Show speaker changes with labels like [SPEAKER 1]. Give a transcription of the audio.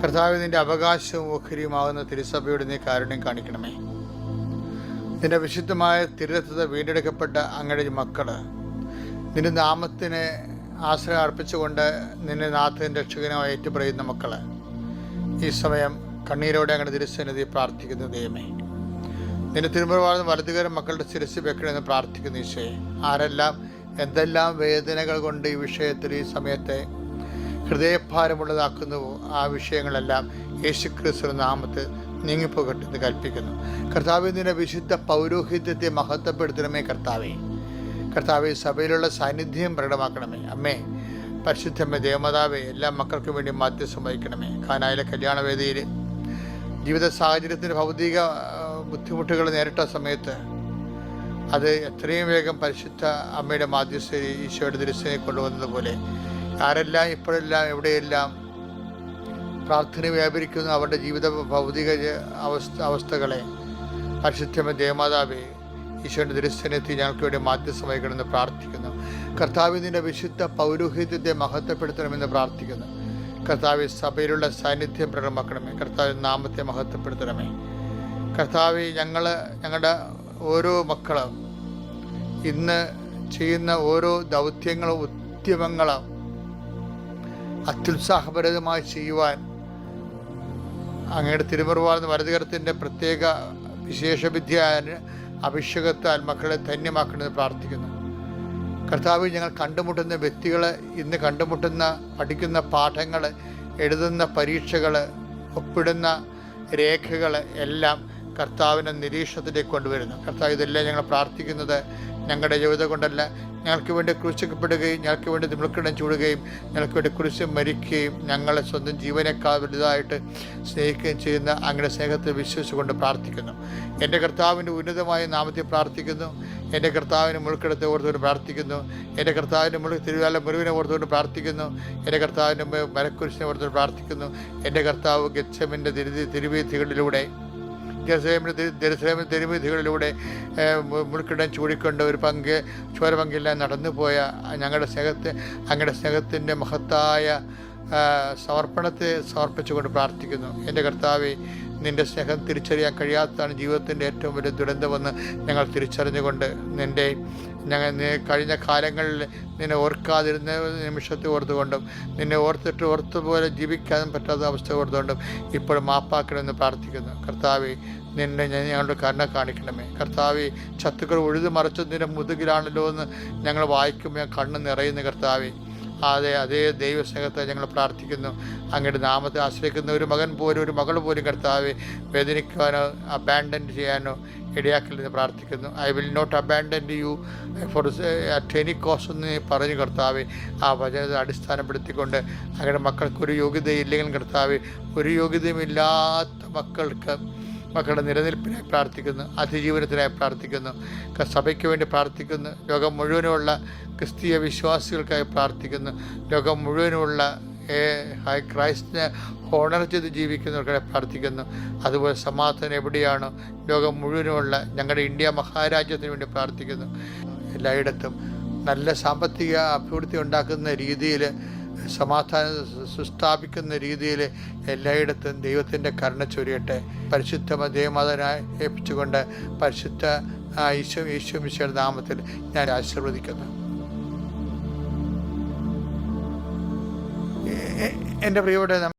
[SPEAKER 1] കർത്താവ്, നിൻ്റെ അവകാശവും ഓഹരിയുമാകുന്ന തിരുസഭയോട് നീ കാരുണ്യം കാണിക്കണമേ. നിൻ്റെ വിശുദ്ധമായ തിരുരത്വത വീണ്ടെടുക്കപ്പെട്ട അങ്ങയുടെ മക്കൾ നിൻ്റെ നാമത്തിന് ആശ്രയം അർപ്പിച്ചുകൊണ്ട് നിന്നെ നാഥൻ്റെ രക്ഷകനായി ഏറ്റുപറയുന്ന മക്കൾ ഈ സമയം കണ്ണീരോടെ അങ്ങയുടെ തിരുസന്നിധി പ്രാർത്ഥിക്കുന്നു. ദൈവമേ, നിന്റെ തിരുമുറവാർന്ന വലതുകരം മക്കളുടെ ശിരസ് വെക്കണമെന്ന് പ്രാർത്ഥിക്കുന്നു. ഈശോയെ, ആരെല്ലാം എന്തെല്ലാം വേദനകൾ കൊണ്ട് ഈ വിഷയത്തിൽ ഈ സമയത്തെ ഹൃദയഭാരമുള്ളതാക്കുന്നുവോ ആ വിഷയങ്ങളെല്ലാം യേശുക്രിസ്തു നാമത്തിൽ നീങ്ങിപ്പോകട്ടെ എന്ന് കൽപ്പിക്കുന്നു. കർത്താവേ, നിന്റെ വിശുദ്ധ പൗരോഹിത്യത്തെ മഹത്വപ്പെടുത്തണമേ. കർത്താവേ, സഭയിലുള്ള സാന്നിധ്യം പ്രകടമാക്കണമേ. അമ്മേ, പരിശുദ്ധമ്മ ദേവമാതാവേ, എല്ലാ മക്കൾക്കും വേണ്ടി മാധ്യസ്ഥം വഹിക്കണമേ. കാനായിലെ കല്യാണവേദിയിൽ ജീവിത സാഹചര്യത്തിൻ്റെ ഭൗതിക ബുദ്ധിമുട്ടുകൾ നേരിട്ട സമയത്ത് അത് എത്രയും വേഗം പരിശുദ്ധ അമ്മയുടെ മാധ്യസ്ഥ ഈശോയുടെ തിരുസേനയെ കൊണ്ടുവന്നതുപോലെ ആരെല്ലാം ഇപ്പോഴെല്ലാം എവിടെയെല്ലാം പ്രാർത്ഥന വ്യാപരിക്കുന്നു അവരുടെ ജീവിത ഭൗതിക അവസ്ഥകളെ പരിശുദ്ധമ ദേവമാതാവേ ഈശോയുടെ തിരുസേനയെത്തി ഞങ്ങൾക്ക് വേണ്ടി മാധ്യസ്ഥം വഹിക്കണമെന്ന് പ്രാർത്ഥിക്കുന്നു. കർത്താവ്, നിന്റെ വിശുദ്ധ പൗരോഹിത്യത്തെ മഹത്വപ്പെടുത്തണമെന്ന് പ്രാർത്ഥിക്കുന്നു. കർത്താവ്, സഭയിലുള്ള സാന്നിധ്യം പ്രകടമാക്കണമേ. കർത്താവ്, നാമത്തെ മഹത്വപ്പെടുത്തണമേ. കർത്താവ്, ഞങ്ങളുടെ ഓരോ മക്കളും ഇന്ന് ചെയ്യുന്ന ഓരോ ദൗത്യങ്ങളും ഉദ്യമങ്ങളും അത്യുത്സാഹപരമായി ചെയ്യുവാൻ അങ്ങയുടെ തിരുമുറവാർന്ന വലതുകരത്തിൻ്റെ പ്രത്യേക വിശേഷവിദ്യ അഭിഷേകത്താൽ മക്കളെ ധന്യമാക്കണമെന്ന് പ്രാർത്ഥിക്കുന്നു. കർത്താവ്, ഞങ്ങൾ കണ്ടുമുട്ടുന്ന വ്യക്തികൾ, ഇന്ന് കണ്ടുമുട്ടുന്ന പഠിക്കുന്ന പാഠങ്ങൾ, എഴുതുന്ന പരീക്ഷകൾ, ഒപ്പിടുന്ന രേഖകൾ എല്ലാം കർത്താവിനെ നിരീക്ഷണത്തിലേക്ക് കൊണ്ടുവരുന്നു. കർത്താവ്, ഇതെല്ലാം ഞങ്ങൾ പ്രാർത്ഥിക്കുന്നത് ഞങ്ങളുടെ ജീവിതം കൊണ്ടല്ല, ഞങ്ങൾക്ക് വേണ്ടി ക്രൂശിക്കപ്പെടുകയും ഞങ്ങൾക്ക് വേണ്ടി തിമിർക്കിടം ചൂടുകയും ഞങ്ങൾക്ക് വേണ്ടി കുരിശ് മരിക്കുകയും ഞങ്ങളെ സ്വന്തം ജീവനേക്കാൾ വലുതായിട്ട് സ്നേഹിക്കുകയും ചെയ്യുന്ന അങ്ങയുടെ സ്നേഹത്തെ വിശ്വസിച്ചുകൊണ്ട് പ്രാർത്ഥിക്കുന്നു. എൻ്റെ കർത്താവിൻ്റെ ഉന്നതമായ നാമത്തിൽ പ്രാർത്ഥിക്കുന്നു. എൻ്റെ കർത്താവിന് മുൾക്കിടത്തെ ഓർത്തുകൊണ്ട് പ്രാർത്ഥിക്കുന്നു. എൻ്റെ കർത്താവിൻ്റെ തിരുവാല മുറിവിനെ ഓർത്തുകൊണ്ട് പ്രാർത്ഥിക്കുന്നു. എൻ്റെ കർത്താവിൻ്റെ മരക്കുരിശിനെ ഓർത്തുകൊണ്ട് പ്രാർത്ഥിക്കുന്നു. എൻ്റെ കർത്താവ് ഗെത്സെമൻ്റെ തിരുവീഥികളിലൂടെ ജെറുസലേമിൻ്റെ തെരുവീഥികളിലൂടെ മുൾക്കിടം ചൂടിക്കൊണ്ട് ചോരപങ്കില്ലാതെ നടന്നു പോയ അങ്ങയുടെ സ്നേഹത്തിൻ്റെ മഹത്തായ സമർപ്പണത്തെ സമർപ്പിച്ചുകൊണ്ട് പ്രാർത്ഥിക്കുന്നു. എൻ്റെ കർത്താവേ, നിൻ്റെ സ്നേഹം തിരിച്ചറിയാൻ കഴിയാത്തതാണ് ജീവിതത്തിൻ്റെ ഏറ്റവും വലിയ ദുരന്തമെന്ന് ഞങ്ങൾ തിരിച്ചറിഞ്ഞുകൊണ്ട് കഴിഞ്ഞ കാലങ്ങളിൽ നിന്നെ ഓർക്കാതിരുന്ന നിമിഷത്തെ ഓർത്തുകൊണ്ടും നിന്നെ ഓർത്തുപോലെ ജീവിക്കാനും പറ്റാത്ത അവസ്ഥ ഓർത്തുകൊണ്ടും ഇപ്പോൾ മാപ്പാക്കണമെന്ന് പ്രാർത്ഥിക്കുന്നു. കർത്താവേ, നിന്നെ ഞങ്ങളുടെ കരുണ കാണിക്കണമേ. കർത്താവേ, ശത്രുക്കൾ ഉഴുതു മറിച്ചതിൻ്റെ മുതുകിലാണല്ലോ എന്ന് ഞങ്ങൾ വായിക്കുമ്പോൾ കണ്ണ് നിറയുന്ന കർത്താവേ, അതേ ദൈവസ്നേഹത്തെ ഞങ്ങൾ പ്രാർത്ഥിക്കുന്നു. അങ്ങയുടെ നാമത്തെ ആശ്രയിക്കുന്ന ഒരു മകൻ പോലും ഒരു മകൾ പോലും കർത്താവെ വേദനിക്കുവാനോ അബാൻഡൻ ചെയ്യാനോ ഇടയാക്കില്ലെന്ന് പ്രാർത്ഥിക്കുന്നു. I will not abandon you for at any cost എന്ന് പറഞ്ഞു കർത്താവെ, ആ വചനത്തെ അടിസ്ഥാനപ്പെടുത്തിക്കൊണ്ട് അങ്ങയുടെ മക്കൾക്കൊരു യോഗ്യതയില്ലെങ്കിലും കർത്താവെ, ഒരു യോഗ്യതയുമില്ലാത്ത മക്കളുടെ നിലനിൽപ്പിനായി പ്രാർത്ഥിക്കുന്നു. അതിജീവനത്തിനായി പ്രാർത്ഥിക്കുന്നു. സഭയ്ക്ക് വേണ്ടി പ്രാർത്ഥിക്കുന്നു. ലോകം മുഴുവനുമുള്ള ക്രിസ്തീയ വിശ്വാസികൾക്കായി പ്രാർത്ഥിക്കുന്നു. ലോകം മുഴുവനുമുള്ള ക്രൈസ്റ്റിനെ ഹോണർ ചെയ്ത് ജീവിക്കുന്നവർക്കായി പ്രാർത്ഥിക്കുന്നു. അതുപോലെ സമാധാനം എവിടെയാണോ ലോകം മുഴുവനുമുള്ള ഞങ്ങളുടെ ഇന്ത്യ മഹാരാജ്യത്തിന് വേണ്ടി പ്രാർത്ഥിക്കുന്നു. എല്ലായിടത്തും നല്ല സാമ്പത്തിക അഭിവൃദ്ധി ഉണ്ടാക്കുന്ന രീതിയിൽ, സമാധാനം സുസ്ഥാപിക്കുന്ന രീതിയിൽ എല്ലായിടത്തും ദൈവത്തിൻ്റെ കരുണ ചൊരിയട്ടെ. പരിശുദ്ധ ദേവമാതാവിനായി ഏൽപ്പിച്ചുകൊണ്ട് പരിശുദ്ധ ഈശോ മിശിഹായുടെ നാമത്തിൽ ഞാൻ ആശീർവദിക്കുന്നു. എൻ്റെ പ്രിയപ്പെട്ട